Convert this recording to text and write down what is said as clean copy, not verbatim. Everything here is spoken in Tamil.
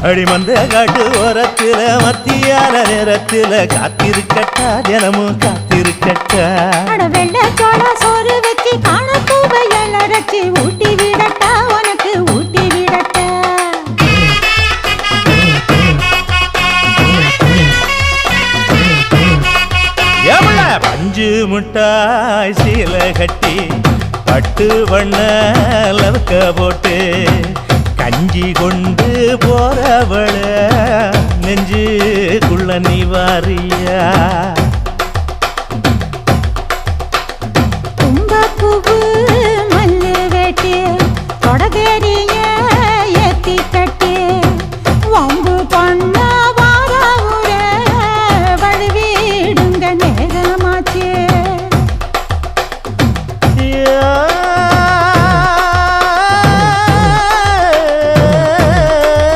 அடிமந்த காட்டு ஓரத்துல மத்தியான நேரத்துல காத்திருக்கட்டா தினமும் காத்திருக்கட்டா வெள்ள சோள சோறு வச்சு காண பூவையல் அரைச்சி ஊட்டி விடட்டா உனக்கு ஊட்டி விடட்டா எவ்வள பஞ்சு முட்டாய் சீல கட்டி பட்டு வண்ண லவக்க போட்டு கஞ்சி கொண்டு போறவள நெஞ்சுக்குள்ள நீ வாரியா தும்பப்பூவு மல்லு வேட்டி தொடதேரி